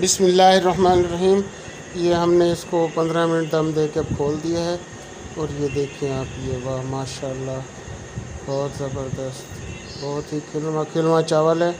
बिस्मिल्लाहिर्रहमानिर्रहीम। ये हमने इसको 15 मिनट दम दे के खोल दिया है और ये देखें आप, ये वाह माशाल्लाह, बहुत ज़बरदस्त, बहुत ही खिलवा खिलवा चावल है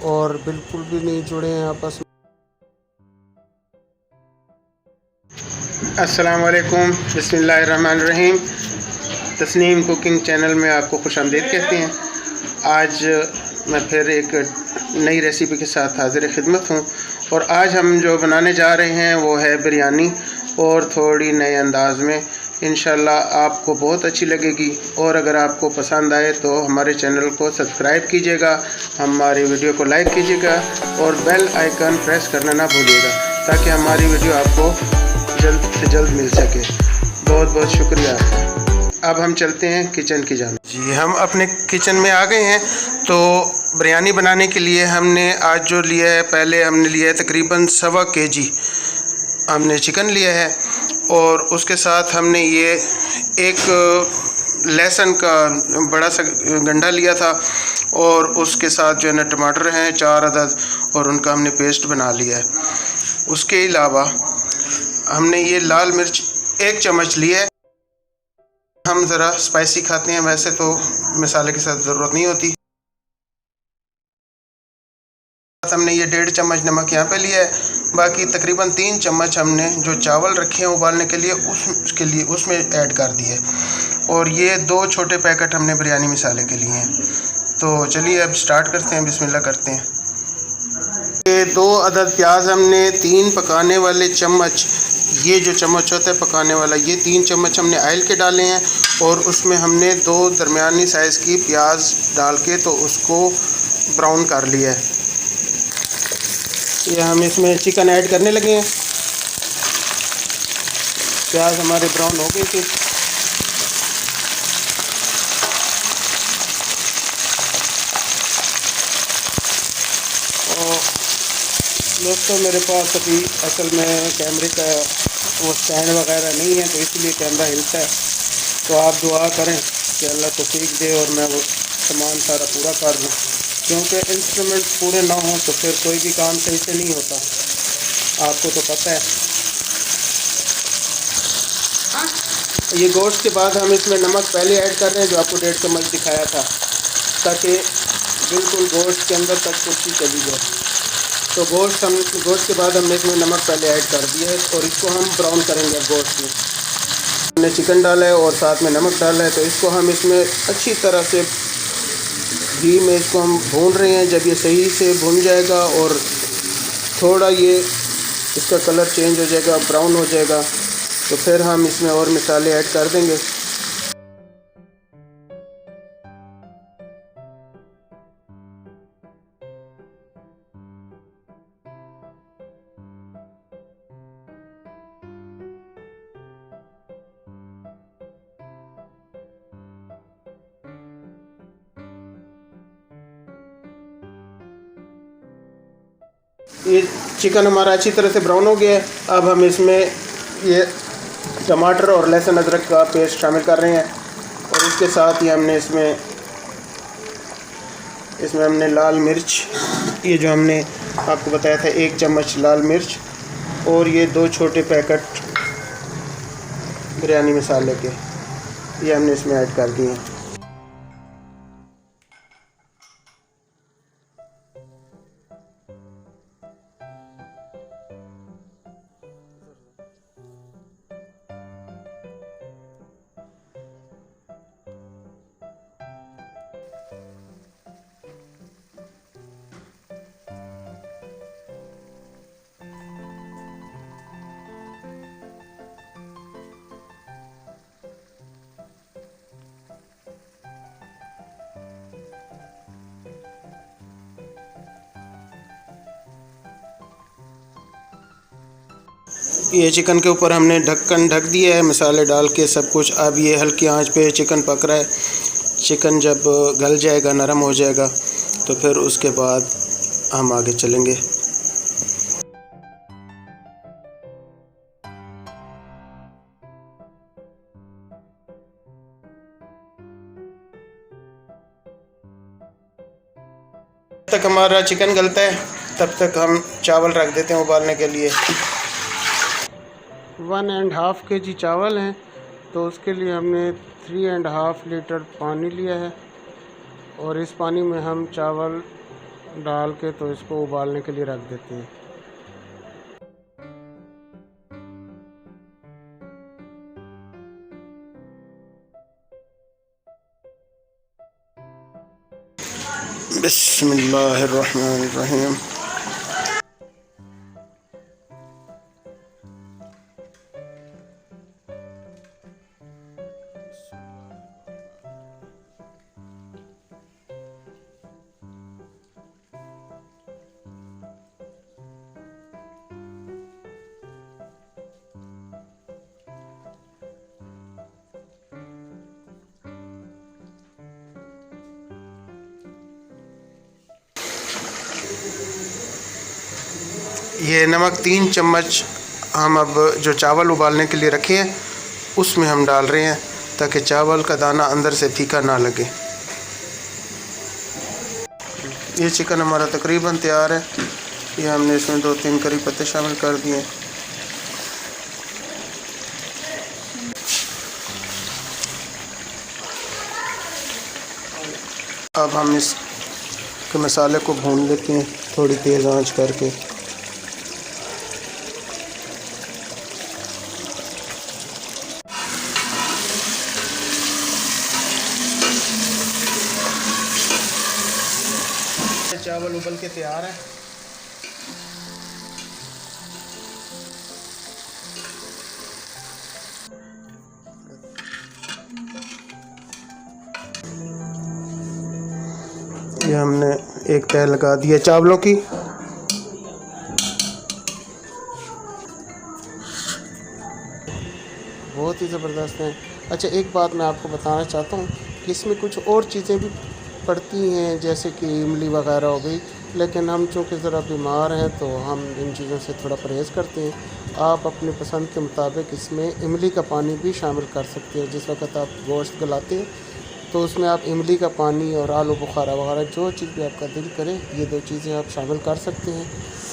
और बिल्कुल भी नहीं जुड़े हैं आपस में। अस्सलाम वालेकुम, बिस्मिल्लाहिर्रहमानिर्रहीम। तस्नीम कुकिंग चैनल में आपको खुशामदीद कहते हैं। आज मैं फिर एक नई रेसिपी के साथ हाज़िर खिदमत हूँ और आज हम जो बनाने जा रहे हैं वो है बिरयानी, और थोड़ी नए अंदाज़ में। इंशाल्लाह आपको बहुत अच्छी लगेगी और अगर आपको पसंद आए तो हमारे चैनल को सब्सक्राइब कीजिएगा, हमारी वीडियो को लाइक कीजिएगा और बेल आइकन प्रेस करना ना भूलिएगा ताकि हमारी वीडियो आपको जल्द से जल्द मिल सके। बहुत बहुत शुक्रिया। अब हम चलते हैं किचन की जानिब। जी, हम अपने किचन में आ गए हैं। तो बिरयानी बनाने के लिए हमने आज जो लिया है, पहले हमने लिया है तकरीबन 1.25 kg हमने चिकन लिया है और उसके साथ हमने ये एक लहसुन का बड़ा सा गंढा लिया था और उसके साथ जो है ना टमाटर हैं 4 अदद और उनका हमने पेस्ट बना लिया है। उसके अलावा हमने ये लाल मिर्च 1 चम्मच लिया है। हम ज़रा स्पाइसी खाते हैं, वैसे तो मसाले के साथ ज़रूरत नहीं होती। हमने ये 1.5 चम्मच नमक यहाँ पे लिया है। बाकी तकरीबन 3 चम्मच हमने जो चावल रखे हैं उबालने के लिए उसके लिए उसमें ऐड कर दिए और ये 2 छोटे पैकेट हमने बिरयानी मसाले के लिए हैं। तो चलिए अब स्टार्ट करते हैं, बिस्मिल्लाह करते हैं। ये 2 अदद प्याज हमने 3 पकाने वाले चम्मच, ये जो चम्मच होता है पकाने वाला, ये 3 चम्मच हमने ऑयल के डाले हैं और उसमें हमने 2 दरमियानी साइज़ की प्याज डाल के तो उसको ब्राउन कर लिया है। ये हम इसमें चिकन ऐड करने लगे हैं। प्याज हमारे ब्राउन हो गई थी। और दोस्तों मेरे पास अभी असल में कैमरे का वो स्टैंड वगैरह नहीं है, तो इसलिए कैमरा हिलता है। तो आप दुआ करें कि अल्लाह तौफीक दे और मैं वो सामान सारा पूरा कर दूँ, क्योंकि इंस्ट्रूमेंट पूरे ना हों तो फिर कोई भी काम सही से नहीं होता, आपको तो पता है। ये गोश्त के बाद हम इसमें नमक पहले ऐड कर रहे हैं, जो आपको 1.5 चम्मच दिखाया था, ताकि बिल्कुल गोश्त के अंदर तक कुर्सी चली जाए। तो गोश्त के बाद हमने इसमें नमक पहले ऐड कर दिया है और इसको हम ब्राउन करेंगे। गोश्त में हमने चिकन डाला है और साथ में नमक डाला है, तो इसको हम इसमें अच्छी तरह से घी में इसको हम भून रहे हैं। जब ये सही से भून जाएगा और थोड़ा ये इसका कलर चेंज हो जाएगा, ब्राउन हो जाएगा, तो फिर हम इसमें और मसाले ऐड कर देंगे। ये चिकन हमारा अच्छी तरह से ब्राउन हो गया है। अब हम इसमें ये टमाटर और लहसुन अदरक का पेस्ट शामिल कर रहे हैं और इसके साथ ही हमने इसमें हमने लाल मिर्च, ये जो हमने आपको बताया था 1 चम्मच लाल मिर्च और ये 2 छोटे पैकेट बिरयानी मसाले के, ये हमने इसमें ऐड कर दिए हैं। ये चिकन के ऊपर हमने ढक्कन ढक दिया है मसाले डाल के सब कुछ। अब ये हल्की आंच पे चिकन पक रहा है। चिकन जब गल जाएगा, नरम हो जाएगा, तो फिर उसके बाद हम आगे चलेंगे। तक हमारा चिकन गलता है तब तक हम चावल रख देते हैं उबालने के लिए। 1.5 kg चावल हैं, तो उसके लिए हमने 3.5 लीटर पानी लिया है और इस पानी में हम चावल डाल के तो इसको उबालने के लिए रख देते हैं। बिस्मिल्लाहिर्रहमानिर्रहीम। ये नमक 3 चम्मच हम अब जो चावल उबालने के लिए रखे हैं उसमें हम डाल रहे हैं, ताकि चावल का दाना अंदर से फीका ना लगे। ये चिकन हमारा तकरीबन तैयार है। ये हमने इसमें 2-3 करी पत्ते शामिल कर दिए। अब हम इस मसाले को भून लेते हैं थोड़ी तेज़ आंच करके। चावल उबल के तैयार है। ये हमने एक तह लगा दी है चावलों की। बहुत ही ज़बरदस्त है। अच्छा, एक बात मैं आपको बताना चाहता हूँ कि इसमें कुछ और चीज़ें भी पड़ती हैं, जैसे कि इमली वगैरह हो गई, लेकिन हम चूँकि ज़रा बीमार हैं तो हम इन चीज़ों से थोड़ा परहेज़ करते हैं। आप अपनी पसंद के मुताबिक इसमें इमली का पानी भी शामिल कर सकते हैं। जिस वक्त आप गोश्त गलाते हैं तो उसमें आप इमली का पानी और आलू बुखारा वगैरह जो चीज़ भी आपका दिल करे, ये 2 चीज़ें आप शामिल कर सकते हैं।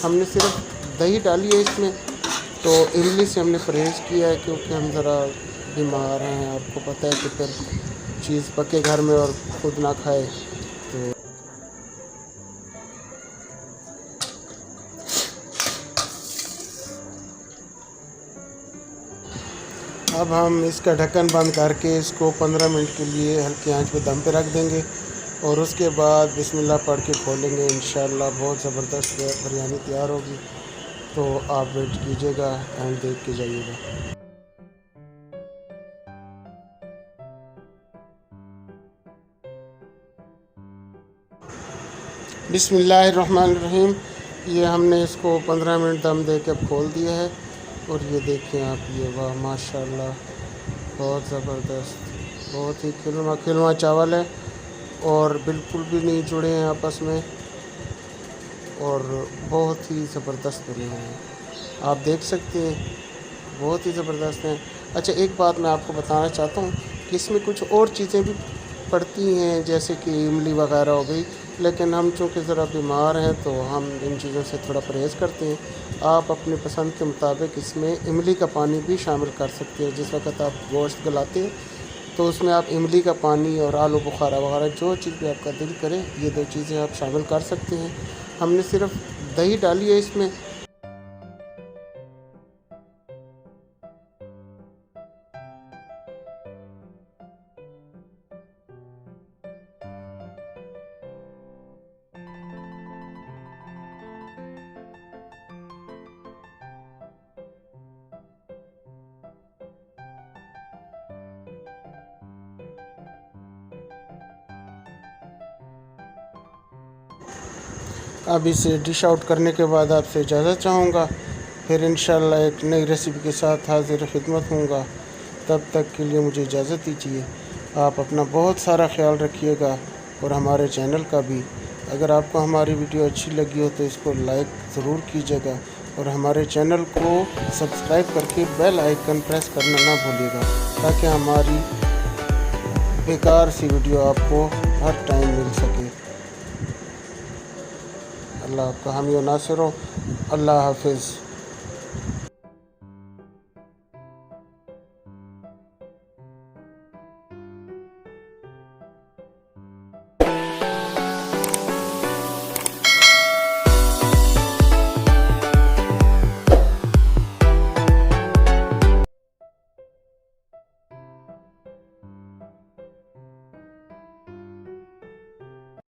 हमने सिर्फ दही डाली है इसमें, तो इमली से हमने परहेज़ किया है क्योंकि हम ज़रा बीमार हैं। आपको पता है कि फिर चीज़ पके घर में और खुद ना खाए तो। अब हम इसका ढक्कन बंद करके इसको 15 मिनट के लिए हल्की आंच पे दम पे रख देंगे और उसके बाद बिस्मिल्लाह पढ़ के खोलेंगे। इंशाल्लाह बहुत ज़बरदस्त बिरयानी तैयार होगी। तो आप वेट कीजिएगा एंड देख के जाइएगा। बिस्मिल्लाहिर्रहमानिर्रहीम। ये हमने इसको 15 मिनट दम दे के खोल दिया है और ये देखें आप, ये वाह माशाल्लाह बहुत ज़बरदस्त, बहुत ही खिलवा खिलवा चावल है और बिल्कुल भी नहीं जुड़े हैं आपस में और बहुत ही ज़बरदस्त बने हुए हैं। आप देख सकते हैं बहुत ही ज़बरदस्त हैं। अच्छा, एक बात मैं आपको बताना चाहता हूँ कि इसमें कुछ और चीज़ें भी पड़ती हैं, जैसे कि इमली वगैरह हो गई, लेकिन हम चूँकि ज़रा बीमार हैं तो हम इन चीज़ों से थोड़ा परहेज़ करते हैं। आप अपनी पसंद के मुताबिक इसमें इमली का पानी भी शामिल कर सकते हैं। जिस वक्त आप गोश्त गलाते हैं तो उसमें आप इमली का पानी और आलू बुखारा वगैरह जो चीज़ भी आपका दिल करे, ये 2 चीज़ें आप शामिल कर सकते हैं। हमने सिर्फ दही डाली है इसमें। अब इसे डिश आउट करने के बाद आपसे इजाज़त चाहूँगा, फिर इंशाल्लाह एक नई रेसिपी के साथ हाज़िर खिदमत होऊंगा। तब तक के लिए मुझे इजाज़त दीजिए। आप अपना बहुत सारा ख्याल रखिएगा और हमारे चैनल का भी। अगर आपको हमारी वीडियो अच्छी लगी हो तो इसको लाइक ज़रूर कीजिएगा और हमारे चैनल को सब्सक्राइब करके बेल आइकन प्रेस करना ना भूलिएगा, ताकि हमारी बेकार सी वीडियो आपको हर टाइम मिल सके। अल्लाह आपका हामी व नासिर हो। अल्लाह हाफिज़।